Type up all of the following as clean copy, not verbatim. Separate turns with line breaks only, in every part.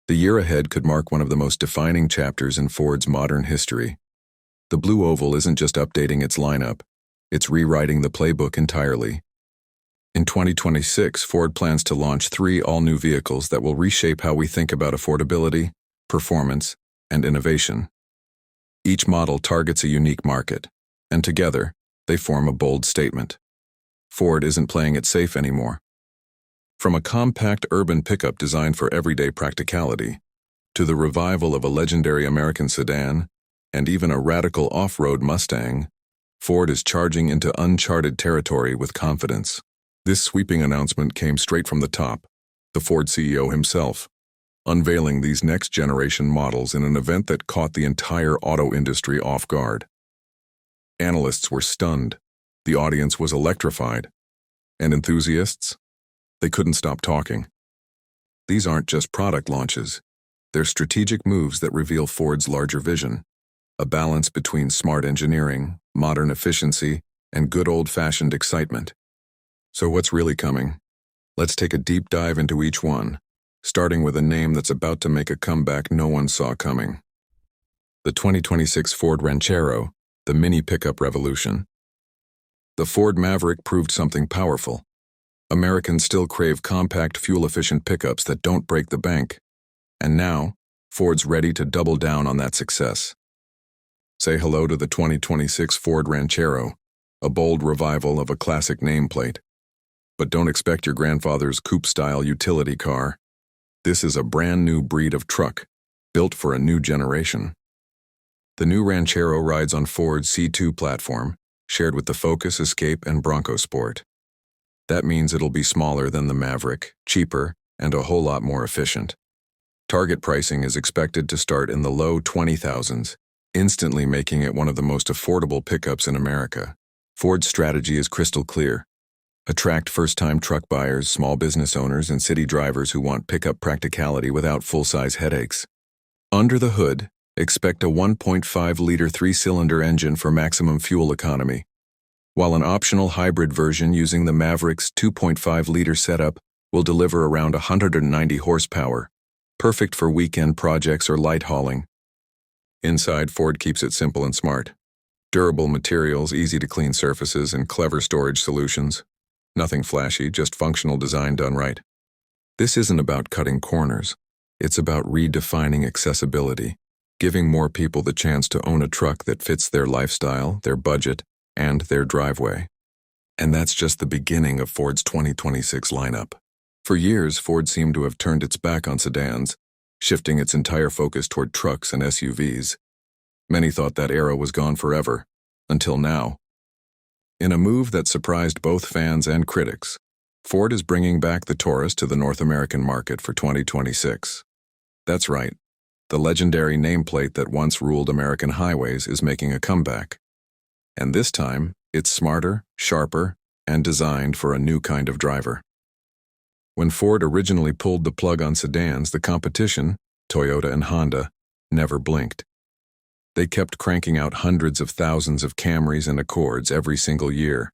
The year ahead could mark one of the most defining chapters in Ford's modern history. The Blue Oval isn't just updating its lineup, it's rewriting the playbook entirely. In 2026, Ford plans to launch 3 all-new vehicles that will reshape how we think about affordability, performance, and innovation. Each model targets a unique market, and together, they form a bold statement. Ford isn't playing it safe anymore. From a compact urban pickup designed for everyday practicality, to the revival of a legendary American sedan, and even a radical off-road Mustang, Ford is charging into uncharted territory with confidence. This sweeping announcement came straight from the top, the Ford CEO himself, unveiling these next-generation models in an event that caught the entire auto industry off guard. Analysts were stunned, the audience was electrified, and enthusiasts? They couldn't stop talking. These aren't just product launches, they're strategic moves that reveal Ford's larger vision, a balance between smart engineering, modern efficiency, and good old-fashioned excitement. So what's really coming? Let's take a deep dive into each one, starting with a name that's about to make a comeback no one saw coming. The 2026 Ford Ranchero, the mini pickup revolution. The Ford Maverick proved something powerful. Americans still crave compact, fuel-efficient pickups that don't break the bank. And now, Ford's ready to double down on that success. Say hello to the 2026 Ford Ranchero, a bold revival of a classic nameplate. But don't expect your grandfather's coupe-style utility car. This is a brand new breed of truck, built for a new generation. The new Ranchero rides on Ford's C2 platform, shared with the Focus, Escape, and Bronco Sport. That means it'll be smaller than the Maverick, cheaper, and a whole lot more efficient. Target pricing is expected to start in the low 20,000s, instantly making it one of the most affordable pickups in America. Ford's strategy is crystal clear. Attract first-time truck buyers, small business owners, and city drivers who want pickup practicality without full-size headaches. Under the hood, expect a 1.5-liter 3-cylinder engine for maximum fuel economy, while an optional hybrid version using the Maverick's 2.5-liter setup will deliver around 190 horsepower, perfect for weekend projects or light hauling. Inside, Ford keeps it simple and smart. Durable materials, easy-to-clean surfaces, and clever storage solutions. Nothing flashy, just functional design done right. This isn't about cutting corners. It's about redefining accessibility, giving more people the chance to own a truck that fits their lifestyle, their budget, and their driveway. And that's just the beginning of Ford's 2026 lineup. For years, Ford seemed to have turned its back on sedans, shifting its entire focus toward trucks and SUVs. Many thought that era was gone forever, until now. In a move that surprised both fans and critics, Ford is bringing back the Taurus to the North American market for 2026. That's right, the legendary nameplate that once ruled American highways is making a comeback. And this time, it's smarter, sharper, and designed for a new kind of driver. When Ford originally pulled the plug on sedans, the competition, Toyota and Honda, never blinked. They kept cranking out hundreds of thousands of Camrys and Accords every single year.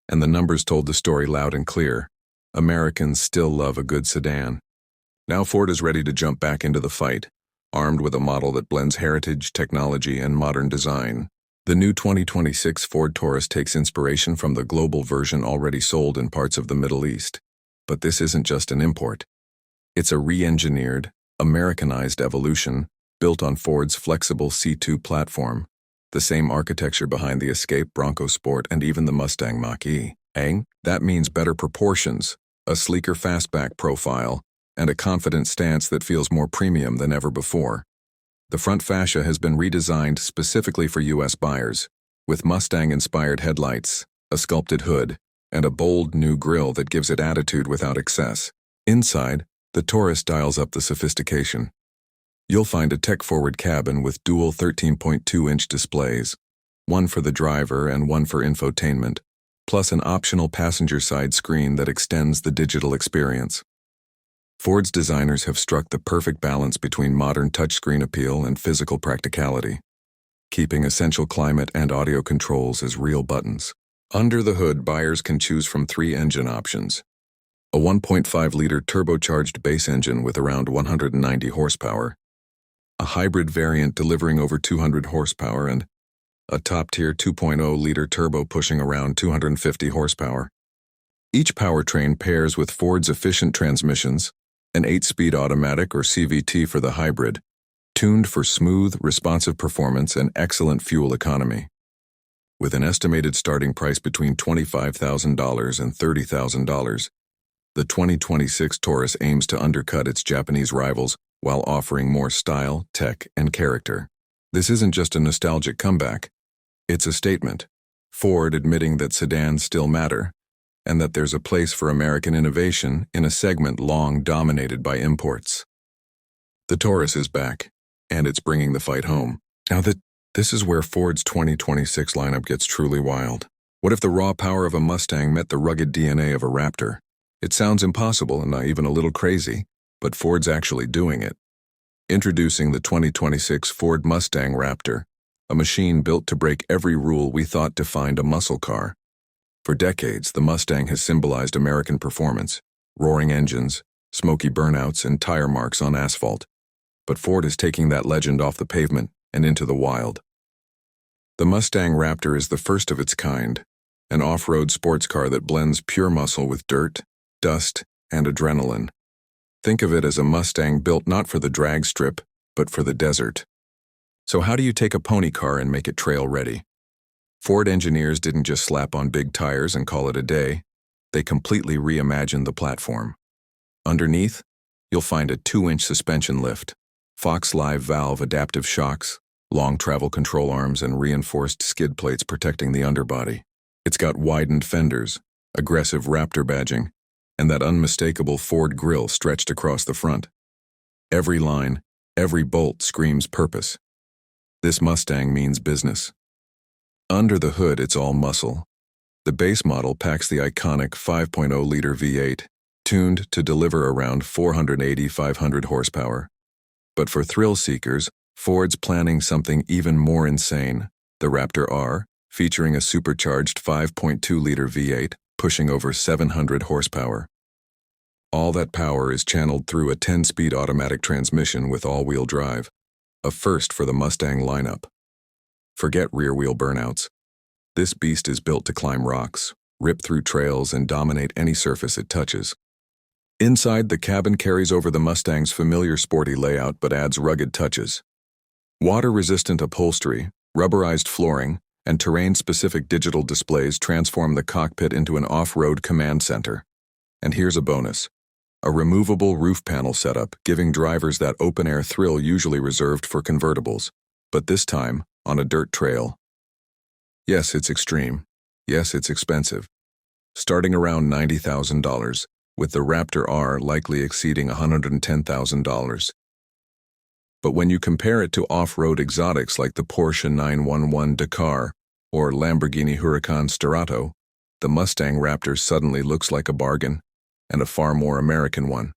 And the numbers told the story loud and clear. Americans still love a good sedan. Now Ford is ready to jump back into the fight, armed with a model that blends heritage, technology, and modern design. The new 2026 Ford Taurus takes inspiration from the global version already sold in parts of the Middle East. But this isn't just an import. It's a re-engineered, Americanized evolution built on Ford's flexible C2 platform, the same architecture behind the Escape, Bronco Sport, and even the Mustang Mach-E. That means better proportions, a sleeker fastback profile, and a confident stance that feels more premium than ever before. The front fascia has been redesigned specifically for U.S. buyers, with Mustang-inspired headlights, a sculpted hood, and a bold new grille that gives it attitude without excess. Inside, the Taurus dials up the sophistication. You'll find a tech-forward cabin with dual 13.2-inch displays, one for the driver and one for infotainment, plus an optional passenger side screen that extends the digital experience. Ford's designers have struck the perfect balance between modern touchscreen appeal and physical practicality, keeping essential climate and audio controls as real buttons. Under the hood, buyers can choose from 3 engine options: a 1.5-liter turbocharged base engine with around 190 horsepower, a hybrid variant delivering over 200 horsepower, and a top-tier 2.0-liter turbo pushing around 250 horsepower. Each powertrain pairs with Ford's efficient transmissions, an 8-speed automatic or CVT for the hybrid, tuned for smooth, responsive performance and excellent fuel economy. With an estimated starting price between $25,000 and $30,000, the 2026 Taurus aims to undercut its Japanese rivals while offering more style, tech, and character. This isn't just a nostalgic comeback. It's a statement. Ford admitting that sedans still matter, and that there's a place for American innovation in a segment long dominated by imports. The Taurus is back, and it's bringing the fight home. Now this is where Ford's 2026 lineup gets truly wild. What if the raw power of a Mustang met the rugged DNA of a Raptor? It sounds impossible and not even a little crazy, but Ford's actually doing it. Introducing the 2026 Ford Mustang Raptor, a machine built to break every rule we thought defined a muscle car. For decades, the Mustang has symbolized American performance, roaring engines, smoky burnouts, and tire marks on asphalt. But Ford is taking that legend off the pavement and into the wild. The Mustang Raptor is the first of its kind, an off-road sports car that blends pure muscle with dirt, dust, and adrenaline. Think of it as a Mustang built not for the drag strip, but for the desert. So how do you take a pony car and make it trail-ready? Ford engineers didn't just slap on big tires and call it a day. They completely reimagined the platform. Underneath, you'll find a 2-inch suspension lift, Fox Live valve adaptive shocks, long travel control arms, and reinforced skid plates protecting the underbody. It's got widened fenders, aggressive Raptor badging, and that unmistakable Ford grille stretched across the front. Every line, every bolt screams purpose. This Mustang means business. Under the hood, it's all muscle. The base model packs the iconic 5.0-liter V8, tuned to deliver around 480-500 horsepower. But for thrill seekers, Ford's planning something even more insane, the Raptor R, featuring a supercharged 5.2-liter V8, pushing over 700 horsepower. All that power is channeled through a 10-speed automatic transmission with all-wheel drive, a first for the Mustang lineup. Forget rear-wheel burnouts. This beast is built to climb rocks, rip through trails, and dominate any surface it touches. Inside, the cabin carries over the Mustang's familiar sporty layout but adds rugged touches. Water-resistant upholstery, rubberized flooring, and terrain-specific digital displays transform the cockpit into an off-road command center. And here's a bonus: a removable roof panel setup, giving drivers that open-air thrill usually reserved for convertibles, but this time on a dirt trail. Yes, it's extreme. Yes, it's expensive. Starting around $90,000, with the Raptor R likely exceeding $110,000. But when you compare it to off-road exotics like the Porsche 911 Dakar or Lamborghini Huracan Sturato, the Mustang Raptor suddenly looks like a bargain, and a far more American one.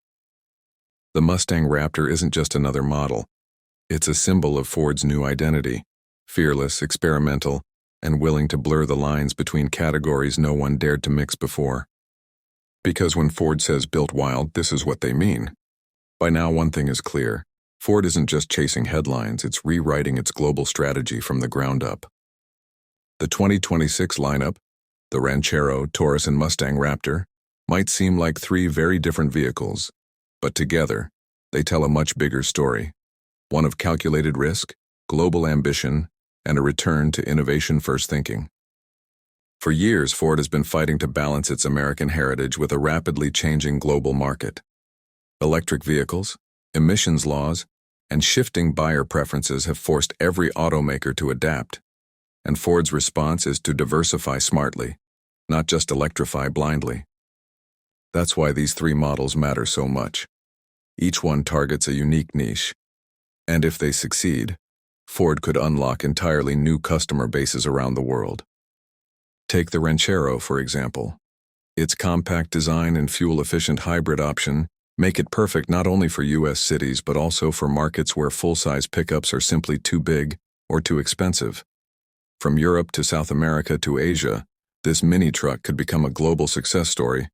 The Mustang Raptor isn't just another model. It's a symbol of Ford's new identity, fearless, experimental, and willing to blur the lines between categories no one dared to mix before. Because when Ford says built wild, this is what they mean. By now, one thing is clear. Ford isn't just chasing headlines, it's rewriting its global strategy from the ground up. The 2026 lineup, the Ranchero, Taurus, and Mustang Raptor, might seem like three very different vehicles, but together, they tell a much bigger story. One of calculated risk, global ambition, and a return to innovation-first thinking. For years, Ford has been fighting to balance its American heritage with a rapidly changing global market. Electric vehicles, emissions laws, and shifting buyer preferences have forced every automaker to adapt, and Ford's response is to diversify smartly, not just electrify blindly. That's why these three models matter so much. Each one targets a unique niche, and if they succeed, Ford could unlock entirely new customer bases around the world. Take the Ranchero, for example. Its compact design and fuel-efficient hybrid option make it perfect not only for U.S. cities but also for markets where full-size pickups are simply too big or too expensive. From Europe to South America to Asia, this mini truck could become a global success story.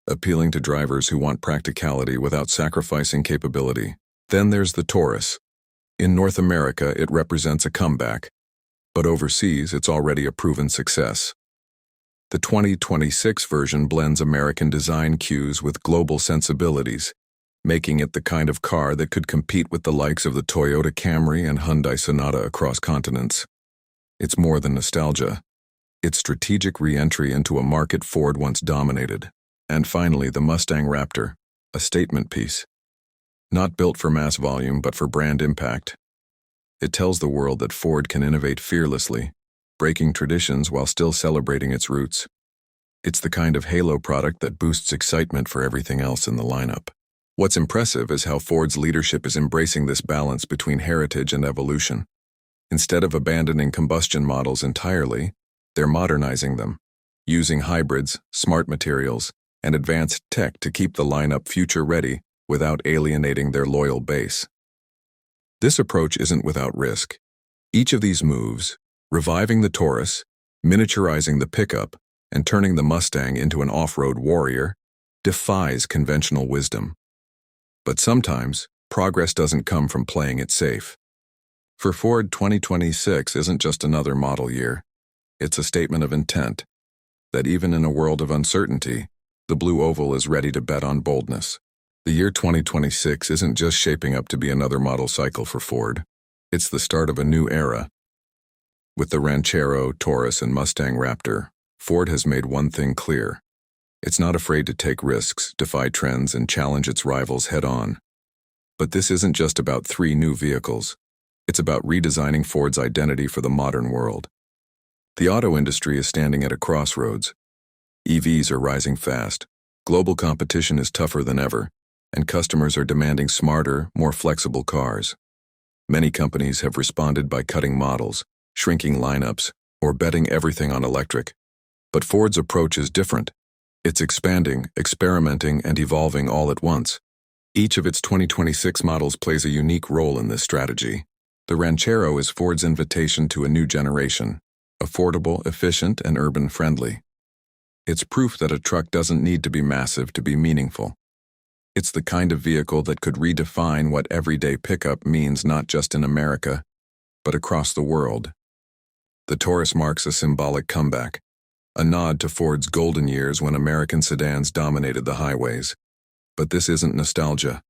appealing to drivers who want practicality without sacrificing capability. Then there's the Taurus. In North America, it represents a comeback, but overseas, it's already a proven success. The 2026 version blends American design cues with global sensibilities, making it the kind of car that could compete with the likes of the Toyota Camry and Hyundai Sonata across continents. It's more than nostalgia. It's strategic re-entry into a market Ford once dominated. And finally, the Mustang Raptor, a statement piece. Not built for mass volume, but for brand impact. It tells the world that Ford can innovate fearlessly, breaking traditions while still celebrating its roots. It's the kind of halo product that boosts excitement for everything else in the lineup. What's impressive is how Ford's leadership is embracing this balance between heritage and evolution. Instead of abandoning combustion models entirely, they're modernizing them, using hybrids, smart materials, and advanced tech to keep the lineup future-ready without alienating their loyal base. This approach isn't without risk. Each of these moves, reviving the Taurus, miniaturizing the pickup, and turning the Mustang into an off-road warrior, defies conventional wisdom. But sometimes, progress doesn't come from playing it safe. For Ford, 2026 isn't just another model year. It's a statement of intent, that even in a world of uncertainty, the blue oval is ready to bet on boldness. The year 2026 isn't just shaping up to be another model cycle for Ford. It's the start of a new era. With the Ranchero, Taurus, and Mustang Raptor, Ford has made one thing clear. It's not afraid to take risks, defy trends, and challenge its rivals head-on. But this isn't just about 3 new vehicles. It's about redesigning Ford's identity for the modern world. The auto industry is standing at a crossroads. EVs are rising fast, global competition is tougher than ever, and customers are demanding smarter, more flexible cars. Many companies have responded by cutting models, shrinking lineups, or betting everything on electric. But Ford's approach is different. It's expanding, experimenting, and evolving all at once. Each of its 2026 models plays a unique role in this strategy. The Ranchero is Ford's invitation to a new generation, affordable, efficient, and urban-friendly. It's proof that a truck doesn't need to be massive to be meaningful. It's the kind of vehicle that could redefine what everyday pickup means not just in America, but across the world. The Taurus marks a symbolic comeback, a nod to Ford's golden years when American sedans dominated the highways. But this isn't nostalgia.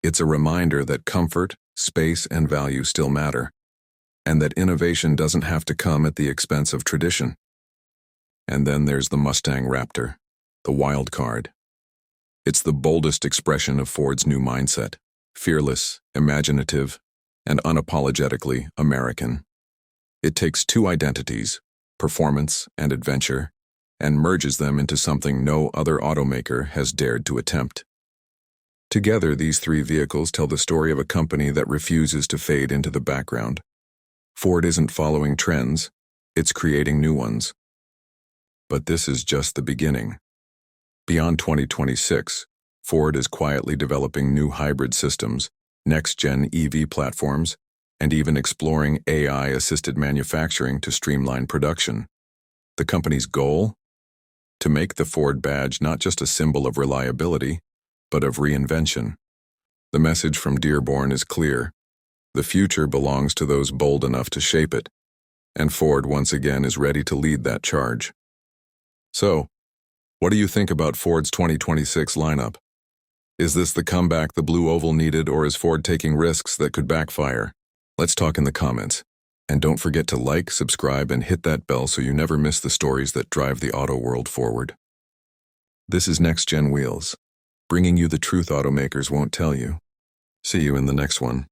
It's a reminder that comfort, space, and value still matter, and that innovation doesn't have to come at the expense of tradition. And then there's the Mustang Raptor, the wild card. It's the boldest expression of Ford's new mindset, fearless, imaginative, and unapologetically American. It takes 2 identities, performance and adventure, and merges them into something no other automaker has dared to attempt. Together, these 3 vehicles tell the story of a company that refuses to fade into the background. Ford isn't following trends, it's creating new ones. But this is just the beginning. Beyond 2026, Ford is quietly developing new hybrid systems, next-gen EV platforms, and even exploring AI-assisted manufacturing to streamline production. The company's goal? To make the Ford badge not just a symbol of reliability, but of reinvention. The message from Dearborn is clear. The future belongs to those bold enough to shape it, and Ford once again is ready to lead that charge. So, what do you think about Ford's 2026 lineup? Is this the comeback the blue oval needed, or is Ford taking risks that could backfire? Let's talk in the comments. And don't forget to like, subscribe, and hit that bell so you never miss the stories that drive the auto world forward. This is NextGen Wheels, bringing you the truth automakers won't tell you. See you in the next one.